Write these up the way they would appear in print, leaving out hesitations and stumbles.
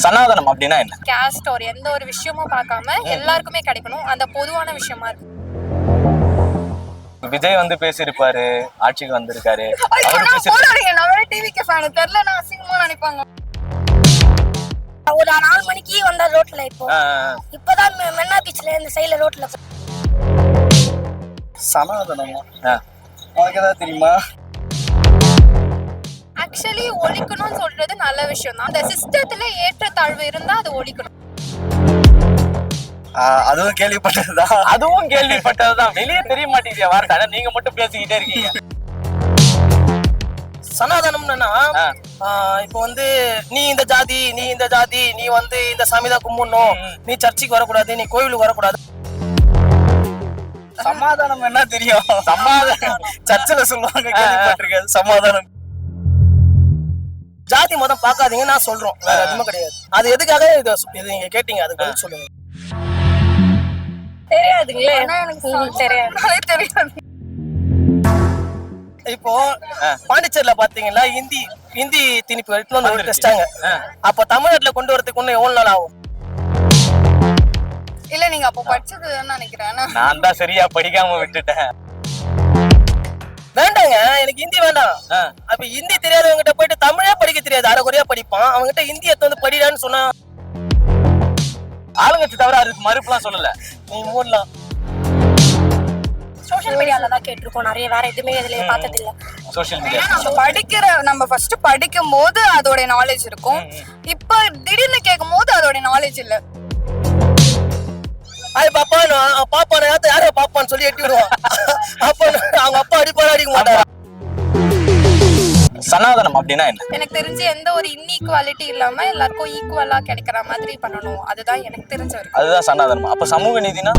சனாதனம் அப்படின்னா என்ன? கேஸ்ட் ஒரு எந்த ஒரு விஷயமும் பார்க்காம எல்லாருக்குமே கிடைக்கணும், அந்த பொதுவான விஷயமா இருக்கு. விஜய் வந்து பேசியிருப்பாரு, ஆட்சிக்கு வந்திருக்காரு. டிவிக்கு ஃபேன் தெரியலனா அசிங்கமா நினைப்பாங்க. ஒரு 4 மணிக்கு வந்தா ரோட்ல இப்பதான் மென்னா பீச்ல இந்த சைடுல ரோட்ல சனாதனமா உனக்கு ஏதாவது தெரியுமா? ஆக்சுவலி ஒழிக்கணும்னு சொல்றது நல்ல விஷயம் தான். அந்த சிஸ்டத்துல ஏற்றத்தாழ்வு இருந்தா அது ஒழிக்கணும். அதுவும் கேள்விப்பட்டதுதான். அதுவும் கேள்விப்பட்டதுதான். வெளியே தெரிய மாட்டேங்குது வார்த்தை. நீங்க மட்டும் பேசிக்கிட்டே இருக்கீங்க. சனாதனம்னா இப்போ வந்து நீ இந்த ஜாதி நீ வந்து இந்த சாமிதான் கும்பிடணும், நீ சர்ச்சுக்கு வரக்கூடாது, நீ கோயிலுக்கு வரக்கூடாது. சமாதானம் என்ன தெரியும்? சமாதானம் சர்ச்சில் சொல்லுவாங்க, கேள்விப்பட்டிருக்கேன். சமாதானம் ஜாதி மதம் பார்க்காதீங்க நான் சொல்றோம், வேற எதுவுமே கிடையாது. அது எதுக்காக இது நீங்க கேட்டீங்க, அது பதில் சொல்லுங்க. தெரியாதுங்களே, தெரியாது. இப்போ பாண்டிச்சேரியில பாத்தீங்கன்னா ஹிந்தி திணிப்பு எடுத்துட்டு வந்து வச்சிட்டாங்க. அப்ப தமிழ்நாட்டுல கொண்டு வரதுக்கு இன்னும் எவ்வளவு நாள் ஆகும்? இல்ல நீங்க அப்ப படிச்சதுன்னு நினைக்கிறேன். நான் தான் சரியா படிக்காம விட்டுட்டேன். வேண்டாங்க, எனக்கு ஹிந்தி வேண்டாம். அப்ப ஹிந்தி தெரியாதவங்க கிட்ட போயிட்டு தமிழே படிக்க தெரியாது, அரைக்குறையா படிப்பான். அவங்க கிட்ட ஹிந்தி எடுத்து வந்து படிடான்னு சொன்னா ஆளுங்கட்சி தவிர அதுக்கு மறுப்புலாம் சொல்லல. நீ மூடலாம். சோஷியல் மீடியால தான் கேட்டிருக்கோம் நிறைய, வேற எதுவுமே இதுல பார்த்தது இல்ல. சோஷியல் மீடியா நம்ம ஃபர்ஸ்ட் படிக்கும் போது அதோட நாலேஜ் இருக்கும். இப்ப திடீர்னு கேட்கும் போது அதோட நாலேஜ் இல்ல. பாப்பான யார பாப்பான்னு சொல்லி எட்டி விடுவான். அப்ப அவங்க அப்பா அடிப்பாரு, அடிக்க மாட்டாரா? சனாதனம் அப்படின்னா என்ன? எனக்கு தெரிஞ்சு எந்த ஒரு இன்இக்வாலிட்டி இல்லாம எல்லாருக்கும் ஈக்குவலா கிடைக்கிற மாதிரி பண்ணணும், அதுதான் எனக்கு தெரிஞ்ச வரைக்கும். அதுதான் சனாதனம். அப்ப சமூக நீதினா?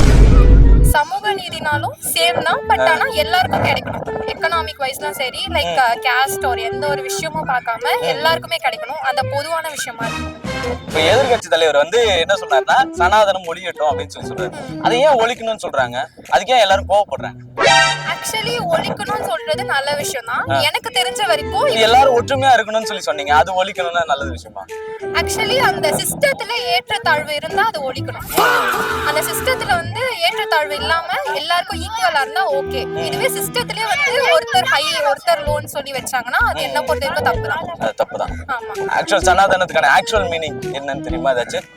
சமூக நீதினாலும் சேம் தான், பட் ஆனா எல்லாருக்கும் கிடைக்கணும். எக்கனாமிக் வைஸ்லாம் சரி, லைக் கேஸ்ட் ஒரு எந்த ஒரு விஷயமும் பார்க்காம எல்லாருக்குமே கிடைக்கணும், அந்த பொதுவான விஷயமா இருக்கு. இப்ப எதிர்கட்சி தலைவர் வந்து என்ன சொன்னாருன்னா, சனாதனம் ஒழியட்டும் அப்படின்னு சொல்றாரு. அதை ஏன் ஒழிக்கணும்னு சொல்றாங்க? அதுக்கு ஏன் எல்லாரும் கோவப்படுறாங்க? ஆக்சுவலி ஒழிக்கணும்னு சொல்றது நல்ல விஷயம் தான். எனக்கு தெரிஞ்ச வரைக்கும் எல்லாரும் ஒற்றுமையா இருக்கணும்னு சொல்லி அது ஒழிக்கணும்னா நல்லது விஷயமா? ஆக்சுவலி அந்த சிஸ்டத்துல ஏற்றத்தாழ்வு இருந்தா அது ஒழிக்கணும். அந்த சிஸ்டத்துல வந்து ஏற்றத்தாழ்வு இல்லாம எல்லாருக்கும் ஈக்குவலா இருந்தா ஓகே. இதுவே சிஸ்டத்திலே வந்து ஒருத்தர் ஹை ஒருத்தர் லோன்னு சொல்லி வச்சாங்கன்னா அது என்ன பொறுத்த வரைக்கும் தப்புதான். அது தப்புதான். ஆமா. ஆக்சுவல் சனாதனத்துக்கான ஆக்சுவல் மீனிங் என்னன்னு தெரியுமா ஏதாச்சும்?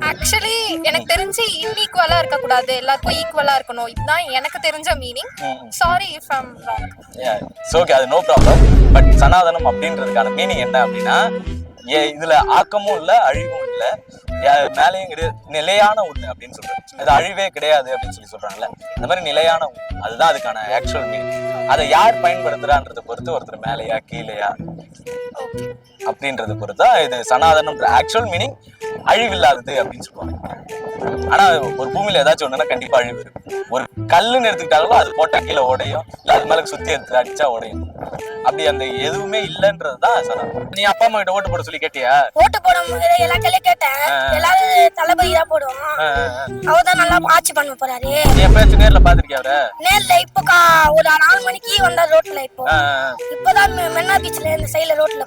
ஆக்சுவலி எனக்கு தெரிஞ்சு இன்ஈக்குவலா இருக்க கூடாது, எல்லாருக்கும் ஈக்குவலா இருக்கணும், இதுதான் எனக்கு தெரிஞ்ச meaning. Sorry if I am wrong. Okay, அது நோ ப்ராப்ளம். பட் சனாதனம் அப்படின்றதுக்கான மீனிங் என்ன அப்படின்னா, இதுல ஆக்கமும் இல்ல அழிவும் இல்ல, மேலேயும் கிடையாது, நிலையான ஒண்ணு அப்படின்னு சொல்றாரு. அது அழிவே கிடையாது அப்படின்னு சொல்றாங்கல்ல, இந்த மாதிரி நிலையான ஒண்ணு, அதுதான் அதுக்கான ஆக்சுவல் மீனிங். அதை யார் பயன்படுத்துறான்றதை பொறுத்து ஒருத்தர் மேலையா கீழையா அப்படின்றத பொறுத்தா இது சனாதனம். ஆக்சுவல் மீனிங் அழிவில்லாதது அப்படின்னு சொல்லுவாங்க. ஆனா ஒரு பூமியில ஏதாச்சும் ஒண்ணுன்னா கண்டிப்பா அழிவு இருக்கு. ஒரு கல்லுன்னு எடுத்துக்கிட்டாலும் அது போட்டா கீழே உடையும், இல்ல அது மேல சுத்தி எடுத்து அடிச்சா உடையும். அப்படி அந்த எதுவுமே இல்லன்றதுதான் சனாதனம். நீ அப்பா அம்மா கிட்ட ஓட்டு போட சொல்லி கேட்டியா? ஓட்டு போடும்போது எல்லா கேள்வியும் கேட்டேன். எல்லாரும் தளபதி தான் போடுவோம், அவர்தான் நல்லா ஆட்சி பண்ண போறாரு. நீ எப்பயாச்சும் நேர்ல பாத்திருக்கியா அவரை? நேர்ல இப்போ ஒரு 4 மணிக்கு வந்தா ரோட்ல இப்பதான் மென்னா பீச்ல இந்த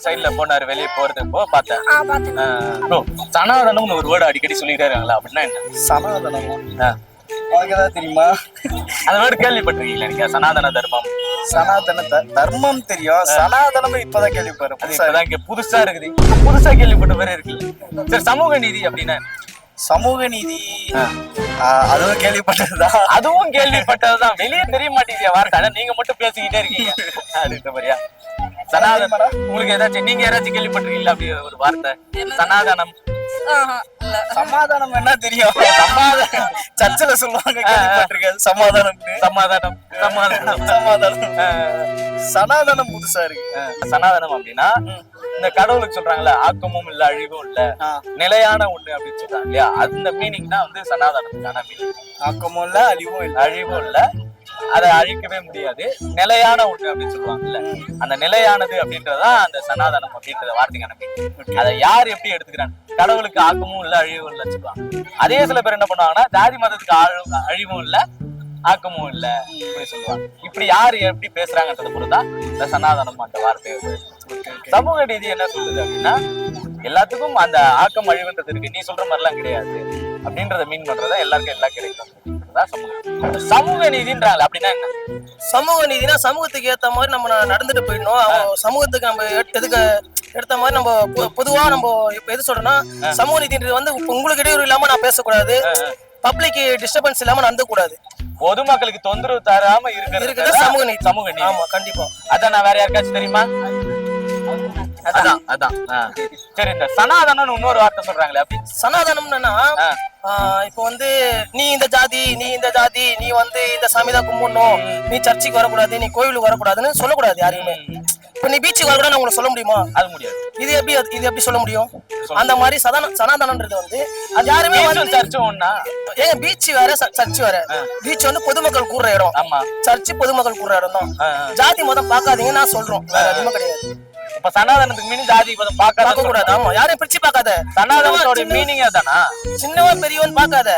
சைடுல போனாரு, வெளியே போறது இப்போ பார்த்தேன். பார்த்தேன். சனாதனம்னு ஒரு வேர்டு அடிக்கடி சொல்லிட்டே இருக்காங்களா, அப்படின்னா என்ன? சனாதனமா உனக்கு ஏதாவது தெரியுமா? அந்த வேர்டு கேள்விப்பட்டிருக்கீங்களா நீங்க? சனாதன தர்மம். சனாதன தர்மம் தெரியும், சனாதனம் இப்பதான் கேள்விப்படுறேன். புதுசா இருக்குது, புதுசா கேள்விப்பட்ட மாதிரி இருக்குல்ல. சரி, சமூக நீதி அப்படின்னா? சமூக நீதி அதுவும் கேள்விப்பட்டதுதான். அதுவும் கேள்விப்பட்டதுதான். வெளியே தெரிய மாட்டேங்குது வார்த்தை. நீங்க மட்டும் பேசிக்கிட்டே இருக்கீங்க அப்படின்ற மாதிரியா? சனாதனம் உங்களுக்கு ஏதாச்சும், நீங்க யாராச்சும் கேள்விப்பட்டிருக்கீங்களா அப்படி ஒரு வார்த்தை சனாதனம்? சமாதானம் என்ன தெரியும்? சமாதானம் சர்ச்சில் சொல்லுவாங்க, கேள்விப்பட்டிருக்கேன். சமாதானம் சமாதானம் சமாதானம் சமாதானம். சனாதனம் புதுசா இருக்கு. சனாதனம் அப்படின்னா இந்த கடவுளுக்கு சொல்றாங்கல்ல, ஆக்கமும் இல்ல அழிவும் இல்ல, நிலையான ஒண்ணு அப்படின்னு சொல்றாங்க இல்லையா? அந்த மீனிங் தான் வந்து சனாதனத்துக்கான மீனிங். ஆக்கமும் இல்ல அழிவும் இல்ல, அழிவும் இல்ல, அதை அழிக்கவே முடியாது, நிலையான ஒண்ணு அப்படின்னு சொல்லுவாங்கல்ல, அந்த நிலையானது அப்படின்றதான் அந்த சனாதனம் அப்படின்ற வார்த்தைக்கான மீனிங். அதை யார் எப்படி எடுத்துக்கிறாங்க? கடவுளுக்கு ஆக்கமும் இல்ல அழிவும் இல்லைன்னு சொல்லுவாங்க. அதே சில பேர் என்ன பண்ணுவாங்கன்னா, ஜாதி மதத்துக்கு அழிவும் இல்ல ஆக்கமும் இல்ல இப்படி சொல்லுவாங்க. இப்படி யாரு எப்படி பேசுறாங்கன்றத பொறுத்தா இந்த சனாதனம் அந்த வார்த்தையை உபயோகிச்சு. சமூக நீதி என்ன சொல்லுது அப்படின்னா எல்லாத்துக்கும் அந்த ஆக்கம் அழிவுன்றது இருக்கு, நீ சொல்ற மாதிரி எல்லாம் கிடையாது அப்படின்றத மீன் பண்றதா எல்லாருக்கும் எல்லாம் கிடைக்கும். சமூக நீதின்றாங்க அப்படின்னா என்ன? சமூக நீதினா சமூகத்துக்கு ஏத்த மாதிரி நம்ம நடந்துட்டு போயிடணும். அவங்க சமூகத்துக்கு நம்ம எதுக்கு எடுத்த மாதிரி நம்ம பொதுவா நம்ம இப்ப எது சொல்றோம்னா சமூக நீதின்றது வந்து உங்களுக்கு இடையூறு இல்லாம நான் பேசக்கூடாது, பப்ளிக் டிஸ்டர்பன்ஸ் இல்லாம நடந்து கூடாது, பொதுமக்களுக்கு தொந்தரவு தராம இருக்கிறது சமூக நீதி. சமூக நீதி. ஆமா கண்டிப்பா. அதான் நான் வேற யாருக்காச்சும் தெரியுமா? அதான் சரி. இந்த சனாதனம் இன்னொரு வார்த்தை சொல்றாங்களே அப்படி சனாதனம்னா இப்ப வந்து நீ இந்த ஜாதி நீ இந்த ஜாதி நீ வந்து இந்த சாமி தான் கும்பிடணும், நீ சர்ச்சுக்கு வரக்கூடாது, நீ கோயிலுக்கு வரக்கூடாதுன்னு சொல்லக்கூடாது யாரையுமே. இப்ப நீ பீச்சுக்கு வரக்கூடாது உங்களுக்கு சொல்ல முடியுமா? அது முடியாது. இது எப்படி சொல்ல முடியும்? அந்த மாதிரி சனாதனன்றது வந்து அது யாருமே சர்ச்சு ஒண்ணா ஏங்க பீச் வேற சர்ச் வேற. பீச் வந்து பொதுமக்கள் கூடுற இடம், சர்ச்சு பொதுமக்கள் கூடுற இடம் தான். ஜாதி மதம் பாக்காதீங்க நான் சொல்றோம், வேற எதுவுமே கிடையாது. இப்ப சனாதனத்துக்கு மீனிங் ஜாதி மதம் பார்க்க கூடாது. ஆமா யாரையும் பிரிச்சு பார்க்காத. சனாதனத்தோட மீனிங் அதானா? சின்னவன் பெரியவன் பார்க்காத,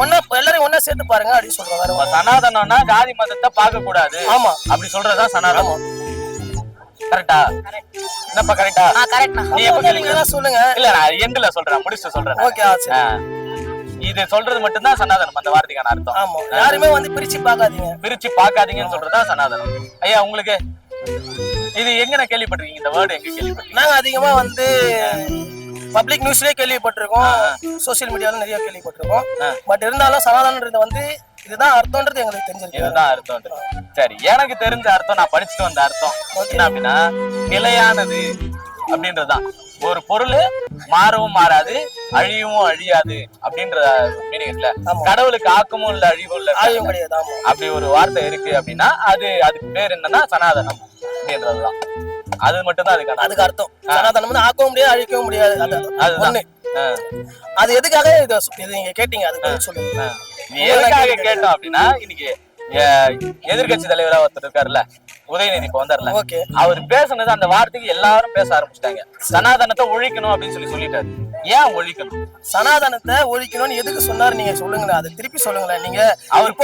ஒன்னா எல்லாரும் ஒன்னா சேர்த்து பாருங்க அப்படின்னு சொல்றாங்க. சனாதனம்னா ஜாதி மதத்தை பார்க்க கூடாது. ஆமா அப்படி சொல்றதா சனாதனம். கரெக்டா? என்னப்பா கரெக்டா? நீ எப்ப கேளுங்க சொல்லுங்க. இல்ல நான் எண்ட்ல சொல்றேன், முடிச்சு சொல்றேன். ஓகே இது சொல்றது மட்டும்தான் சனாதனம் அந்த வார்த்தைக்கான அர்த்தம். ஆமா யாருமே வந்து பிரிச்சு பார்க்காதீங்கன்னு சொல்றதா சனாதனம். ஐயா உங்களுக்கு இது எங்க நான் கேள்விப்பட்டிருக்கீங்க? இந்த வேர்டு எங்க கேள்விப்பட்டிருக்கீங்க? நாங்க அதிகமா வந்து பப்ளிக் நியூஸ்லயே கேள்விப்பட்டிருக்கோம், சோசியல் மீடியால நிறைய கேள்விப்பட்டிருக்கோம். பட் இருந்தாலும் சனாதனன்றது வந்து இதுதான் அர்த்தம்ன்றது எங்களுக்கு தெரிஞ்சிருக்கு. இதுதான் அர்த்தம். சரி, எனக்கு தெரிஞ்ச அர்த்தம் நான் படிச்சுட்டு வந்த அர்த்தம் என்ன அப்படின்னா நிலையானது அப்படின்றதுதான். ஒரு பொருள் மாறவும் மாறாது, அழியவும் அழியாது அப்படின்ற மீனிங் இல்ல. கடவுளுக்கு ஆக்கமும் இல்ல, அழிவும் இல்ல, அழிவும் கிடையாது. அப்படி ஒரு வார்த்தை இருக்கு அப்படின்னா அதுக்கு பேர் என்னன்னா சனாதனம் அப்படின்றதுதான். அது மட்டும் தான் அதுக்கு அர்த்தம். சனாதனம் வந்து ஆக்கவும் முடியாது, அழிக்கவும் முடியாது. அதுதான். அது எதுக்காக இது நீங்க கேட்டீங்க? அது சொல்லுங்க. எதுக்காக கேட்டோம் அப்படின்னா இன்னைக்கு எதிர்கட்சி தலைவரா ஒருத்தர் இருக்காருல்ல, உதயநிதி இப்ப வந்தார்ல, அவர் பேசுனது அந்த வார்த்தைக்கு எல்லாரும் பேச ஆரம்பிச்சிட்டாங்க. சனாதனத்தை ஒழிக்கணும் அப்படின்னு சொல்லிட்டாரு. ஏன் ஒழிக்கணும்? சனாதனத்தை ஒழிக்கணும்னு எதுக்கு சொன்னாரு நீங்க சொல்லுங்களேன், அதை திருப்பி சொல்லுங்களேன். நீங்க அவர்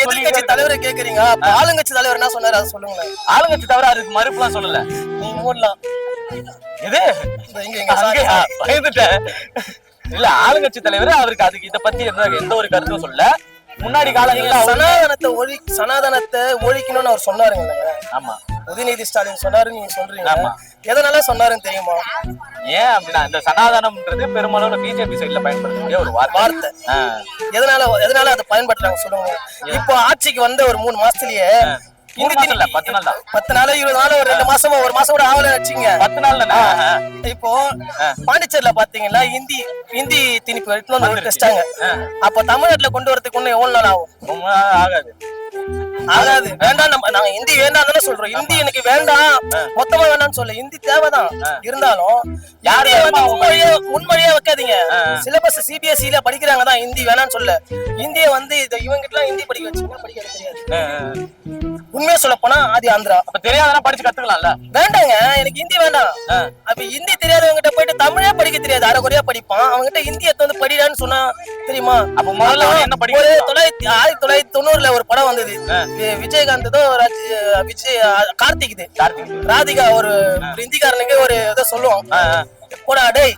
எதிர்கட்சி தலைவரை கேக்குறீங்க, ஆளுங்கட்சி தலைவர் என்ன சொன்னாரு அதை சொல்லுங்களேன். ஆளுங்கட்சி தலைவர் அதுக்கு மறுப்புலாம் சொல்லல. நீங்க மூடலாம் இது பயந்துட்டேன். இல்ல ஆளுங்கட்சி தலைவர் அவருக்கு அதுக்கு இதை பத்தி எந்த ஒரு கருத்தும் சொல்ல. முன்னாடி காலங்கள்ல சனாதனத்தை ஒழிக்கணும்னு அவர் சொன்னாருங்க. ஆமா உதயநிதி ஸ்டாலின் சொன்னாரு, நீங்க சொல்றீங்க. எதனால சொன்னாருன்னு தெரியுமா? ஏன் அப்படின்னா இந்த சனாதனம்ன்றது பெரும்பாலும் பிஜேபி சைட்ல பயன்படுத்தக்கூடிய ஒரு வார்த்தை. எதனால அதை பயன்படுத்துறாங்க சொல்லுங்க. இப்போ ஆட்சிக்கு வந்த ஒரு 3 மாசத்துலயே 10 நாள் 20 நாள் ஒரு 2 மாசமா ஒரு மாசம் கூட ஆவல வச்சுங்க. 10 நாள். இப்போ பாண்டிச்சேரியில பாத்தீங்கன்னா ஹிந்தி திணிப்பு வச்சிட்டாங்க. அப்ப தமிழ்நாட்டுல கொண்டு வரதுக்கு இன்னும் எவ்வளவு நாள் ஆகும்? ஆகாது. வேண்டாம், நாங்க ஹிந்தி வேண்டாம் தானே சொல்றோம். ஹிந்தி எனக்கு வேண்டாம், மொத்தமா வேண்டாம்னு சொல்ல. ஹிந்தி தேவைதான். இருந்தாலும் யாரையும் வந்து முன்மொழியா வைக்காதீங்க. சிலபஸ் சிபிஎஸ்இல படிக்கிறாங்க தான், ஹிந்தி வேணாம்னு சொல்ல. ஹிந்தியை வந்து இவங்க கிட்ட எல்லாம் ஹிந்தி படிக்க வச்சுன்னா படிக்க தெரியாது. உண்மையா சொல்ல போனா அது ஆந்திரா. அப்ப தெரியாதனா படிச்சு கத்துக்கலாம்ல. வேண்டாங்க, எனக்கு ஹிந்தி வேண்டாம். அப்ப ஹிந்தி தெரியாதவங்க கிட்ட போயிட்டு தமிழே படிக்க தெரியாது, அரைக்குறையா படிப்பான். அவங்க கிட்ட ஹிந்தி எடுத்து வந்து படிடான்னு சொன்னா தெரியுமா? அப்ப முதல்ல என்ன படிக்க? 1990ல ஒரு படம் வந்தது, விஜயகாந்த் விஜய் கார்த்திக் ராதிகா ஒரு ஹிந்திக்காரனுக்கு ஒரு இதை சொல்லுவான், போடா டேய்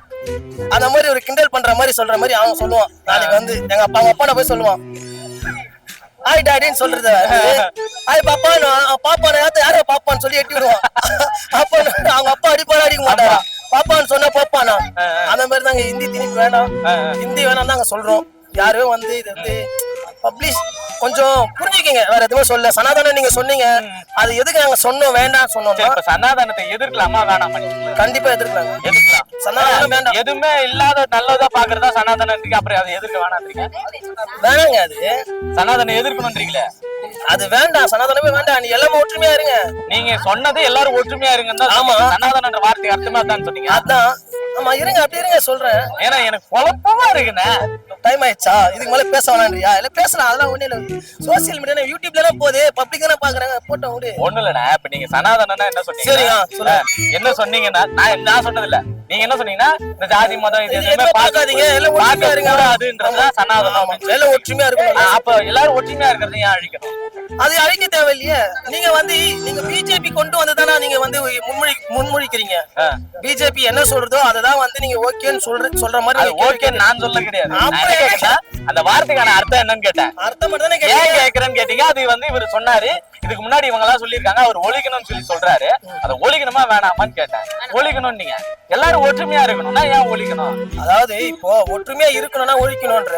அந்த மாதிரி ஒரு கிண்டல் பண்ற மாதிரி சொல்ற மாதிரி அவன் சொல்லுவான். நாளைக்கு வந்து எங்க அப்பா போய் சொல்லுவான், ஹாய் டாடின்னு சொல்றது. ஹாய் பாப்பா பாப்பா யாரோ பாப்பான்னு சொல்லி எட்டி விடுவான். அப்ப அவங்க அப்பா அடிப்பாரு, அடிக்க மாட்டாரா? பாப்பான்னு சொன்னா பாப்பானா? அந்த மாதிரி தாங்க ஹிந்தி திணிப்பு வேணாம், ஹிந்தி வேணாம் தாங்க சொல்றோம். யாருமே வந்து இது வந்து பப்ளிஷ் கொஞ்சம் புரிஞ்சுக்கீங்க, வேற எதுவுமே சொல்ல. சனாதனம் நீங்க சொன்னீங்க, அது எதுக்கு நாங்க சொன்னோம் வேண்டாம் சொன்னோம். சனாதனத்தை எதிர்க்கலாமா வேணாமா? கண்டிப்பா எதிர்க்கலாம். சனாதனம் வேண்டாம், எதுவுமே இல்லாத நல்லதா பாக்குறதா சனாதனம். அப்புறம் அதை எதிர்க்க வேணான்றீங்க? வேணாங்க, அது சனாதனம் எதிர்க்கணும்ன்றீங்களே, அது வேண்டாம். சனாதனமே வேண்டாம், நீ எல்லாமே ஒற்றுமையா இருங்க. நீங்க சொன்னது எல்லாரும் ஒற்றுமையா இருங்க. ஆமா, சனாதனன்ற வார்த்தை அர்த்தமா தான் சொன்னீங்க. அதான் ஆமா இருங்க அப்படி இருங்க சொல்றேன். ஏன்னா எனக்கு குழப்பமா இருக்குண்ணே. டைம் ஆயிடுச்சா? இதுக்கு மேல பேச வேணாம்ன்றியா? இல்ல பேசலாம், அதெல்லாம் ஒண்ணு இல்ல. சோசியல் மீடியா யூடியூப்ல எல்லாம் போகுது, பப்ளிக் தானே பாக்குறாங்க, போட்டோம் விடு. ஒண்ணு இல்லண்ணே, இப்ப நீங்க சனாதனா என்ன சொன்னீங்க? சரியா சொல்ல என்ன சொன்னீங்கன்னா நான் சொன்னது இல்ல, நீங்க என்ன சொன்னீங்கன்னா இந்த ஜாதி மதம் இது எதுவுமே பாக்காதீங்க, எல்லாம் ஒற்றுமையா இருங்க. கூடாதுன்றதுதான் சனாதனம். எல்லாம் ஒற்றுமையா இருக்கணும். அப்ப எல்லாரும் ஒற்றுமையா இருக்கிறது ஏன் அழிக்கணும்? அது அழிக்க தேவையில்லையே. நீங்க பிஜேபி கொண்டு வந்ததானா நீங்க முன்மொழிக்கிறீங்க. பிஜேபி என்ன சொல்றதோ அததான் நீங்க ஓகேன்னு சொல்ற மாதிரி. ஓகே நான் சொல்ல கிடையாது. அந்த வார்த்தைக்கான அர்த்தம் என்னன்னு கேட்டேன். அர்த்தம் மட்டும் தானே ஏன் கேக்குறேன்னு கேட்டீங்க. அது இவர் சொன்னாரு, இதுக்கு முன்னாடி இவங்க எல்லாம் சொல்லிருக்காங்க, அவர் ஒழிக்கணும்னு சொல்லி சொல்றாரு. அதை ஒழிக்கணுமா வேணாமான்னு கேட்டேன். ஒழிக்கணும். நீங்க எல்லாரும் ஒற்றுமையா இருக்கணும்னா ஏன் ஒழிக்கணும்? அதாவது இப்போ ஒற்றுமையா இருக்கணும்னா ஒழிக்கணும்ன்ற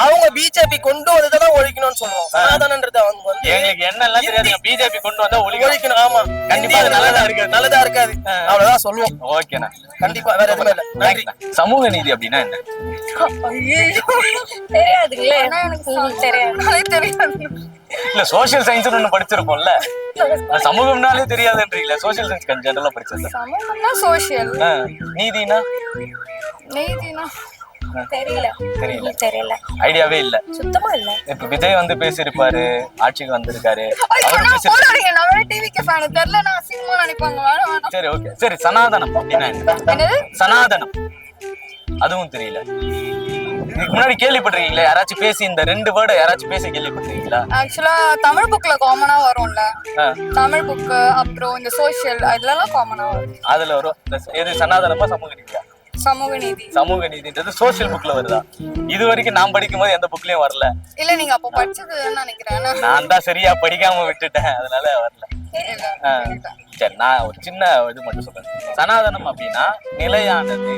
அவங்க பிஜேபி கொண்டு வந்ததான் ஒழிக்கணும்னு சொல்லுவோம். சனாதனன்றது அவங்க எங்களுக்கு என்னெல்லாம் தெரியாது. பிஜேபி கொண்டு வந்தா ஒழிக்கணும். ஆமா கண்டிப்பா அது நல்லதா இருக்காது. அவ்வளவுதான் சொல்லுவோம். ஓகேண்ணா, கண்டிப்பா வேற எதுவுமே இல்ல. நன்றி. சமூக நீதி அப்படின்னா என்ன? தெரியாதுங்களே. தெரியாது. இல்ல சோசியல் சயின்ஸ் ஒண்ணு படிச்சிருப்போம்ல, சமூகம்னாலே தெரியாதுன்றீங்களா? சோசியல் சயின்ஸ் கொஞ்சம் ஜெனரலா படிச்சது. சமூகம்னா சோஷியல், நீதினா நீதினா தெரியல. ஐடியாவே இல்ல, சுத்தமா இல்ல. இப்ப விஜய் பேசிருப்பாரு, ஆட்சிக்கு வந்திருக்காரு. சரி ஓகே, சரி சனாதனம் அப்படின்னா என்ன? சனாதனம் அதுவும் தெரியல. இதுக்கு முன்னாடி கேள்விப்பட்டிருக்கீங்களா? யாராச்சும் பேசி இந்த 2 வேர்டை யாராச்சும் பேசி கேள்விப்பட்டிருக்கீங்களா? ஆக்சுவலா தமிழ் புக்ல காமனா வரும்ல, தமிழ் புக் அப்புறம் இந்த சோஷியல் அதெல்லாம் காமனா வரும். அதுல வரும். எது சனாதனமா சமூக நீதியா? சமூக நீதி. சமூக நீதின்றது சோசியல் புக்ல வருதா? இது வரைக்கும் நான் படிக்கும் போது எந்த புக்லயும் வரல. இல்ல நீங்க அப்ப படிச்சதுன்னு நினைக்கிறேன். நான் தான் சரியா படிக்காம விட்டுட்டேன், அதனால வரல. சரி, நான் ஒரு சின்ன இது மட்டும் சொல்றேன். சனாதனம் அப்படின்னா நிலையானது.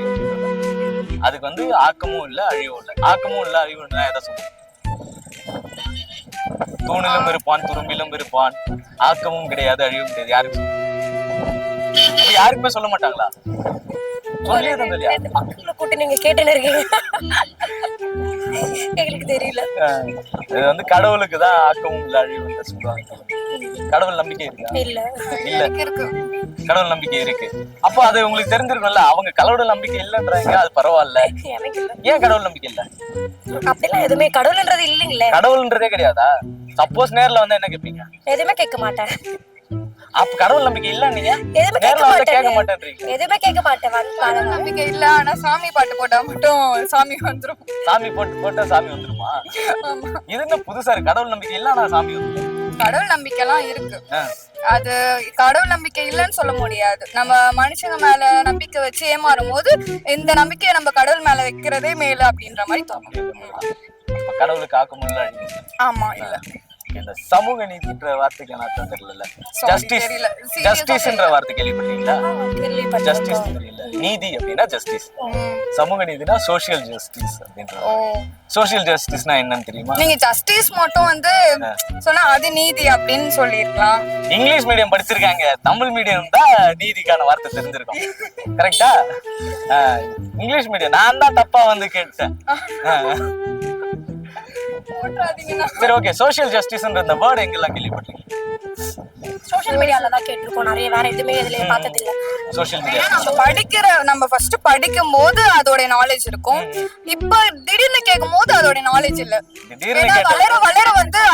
அதுக்கு ஆக்கமும் இல்ல அழிவும் இல்ல. ஆக்கமும் இல்ல அழிவும் இல்ல எதை சொல்லுவோம்? தூணிலும் இருப்பான், துரும்பிலும் இருப்பான், ஆக்கமும் கிடையாது அழிவும் கிடையாது. யாருக்கு யாருக்குமே சொல்ல மாட்டாங்களா? கூட்டு நீங்க கேட்டுன்னு இருக்கீங்க. எங்களுக்கு தெரியல. இது கடவுளுக்குதான் ஆக்கமும் இல்ல அழிவும் இல்ல சொல்லுவாங்க. கடவுள் நம்பிக்கை இருக்கா? இல்ல இருக்கு. கடவுள் நம்பிக்கை இருக்கு. அப்போ அது உங்களுக்கு தெரிஞ்சிருக்கும்ல. அவங்க கடவுள் நம்பிக்கை இல்லன்றாங்க, அது பரவாயில்ல. ஏன் கடவுள் நம்பிக்கை இல்ல? அப்படிலாம் எதுவுமே கடவுள்ன்றது இல்லைங்களே. கடவுள்ன்றதே கிடையாதா? சப்போஸ் நேர்ல என்ன கேட்பீங்க? எதுவுமே கேட்க மாட்டேன். அப்ப கடவுள் நம்பிக்கை இல்ல, நீங்க எதுவுமே கேட்க மாட்டேன்றீங்க. எதுவுமே கேட்க மாட்டேன். கடவுள் நம்பிக்கை இல்ல, ஆனா சாமி பாட்டு போட்டா மட்டும் சாமி வந்துரும். சாமி போட்டா சாமி வந்துருமா? இது என்ன புதுசா இருக்கு? கடவுள் நம்பிக்கை இல்ல ஆனா சாமி வந்துரும். கடவுள் நம்பிக்கை எல்லாம் இருக்கு. அது கடவுள் நம்பிக்கை இல்லைன்னு சொல்ல முடியாது. நம்ம மனுஷங்க மேல நம்பிக்கை வச்சு ஏமாறும் போது இந்த நம்பிக்கையை நம்ம கடவுள் மேல வைக்கிறதே மேல அப்படின்ற மாதிரி தோணும். கடவுளுக்கு ஆக்கம் இல்ல. ஆமா இல்ல. இந்த சமூக நீதின்ற வார்த்தைக்கு அர்த்தம் தெரியல. ஜஸ்டிஸ்ன்ற வார்த்தை கேள்விப்பட்டீங்களா? ஜஸ்டிஸ் தெரியல. நீதி அப்படின்னா ஜஸ்டிஸ், சமூக நீதினா சோசியல் ஜஸ்டிஸ் அப்படின்றது. சோசியல் ஜஸ்டிஸ்னா என்னன்னு தெரியுமா? நீங்க ஜஸ்டிஸ் மட்டும் சொன்னா அது நீதி அப்படின்னு சொல்லிருக்கலாம். இங்கிலீஷ் மீடியம் படிச்சிருக்காங்க, தமிழ் மீடியம் தான் நீதிக்கான வார்த்தை தெரிஞ்சிருக்கும். கரெக்டா? இங்கிலீஷ் மீடியம் நான் தான் தப்பா கேட்டேன். சரி ஓகே, சோசியல் ஜஸ்டிஸ்ன்ற இந்த வேர்ட் எங்கெல்லாம் கேள்விப்பட்டீங்க? சோஷியல் மீடியால தான் கேட்டிருக்கோம் நிறைய. வேற எதுவுமே இதுலயே பார்த்தது இல்ல. சோஷியல் மீடியா நம்ம ஃபர்ஸ்ட் படிக்கும் போது அதோட நாலேஜ் இருக்கும். இப்ப திடீர்னு கேட்கும் போது அதோட நாலேஜ் இல்ல. வளர வளர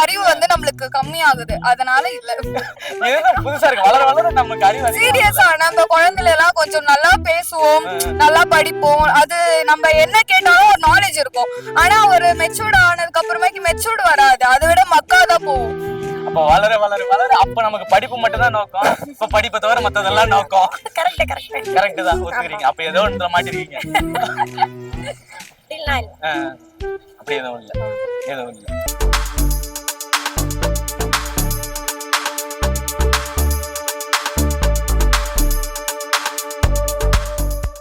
அறிவு நம்மளுக்கு கம்மி ஆகுது, அதனால இல்ல. இதுதான் புதுசா இருக்கு. வளர வளர நமக்கு அறிவு சீரியஸா நம்ம குழந்தைல எல்லாம் கொஞ்சம் நல்லா பேசுவோம், நல்லா படிப்போம். அது நம்ம என்ன கேட்டாலும் ஒரு நாலேஜ் இருக்கும். ஆனா ஒரு மெச்சூர்ட் ஆனதுக்கு அப்புறமேக்கு மெச்சூர்ட் வராது, அதை விட மக்காதான் போகும். அப்ப வளர வளர வளர அப்ப நமக்கு படிப்பு மட்டும் தான் நோக்கம். இப்ப படிப்பை தவிர மத்ததெல்லாம் நோக்கம். கரெக்ட் தான், ஒத்துக்கிறீங்க. அப்ப ஏதோ ஒன்றுல மாட்டிருக்கீங்க. இல்ல அப்படி எதுவும் இல்ல.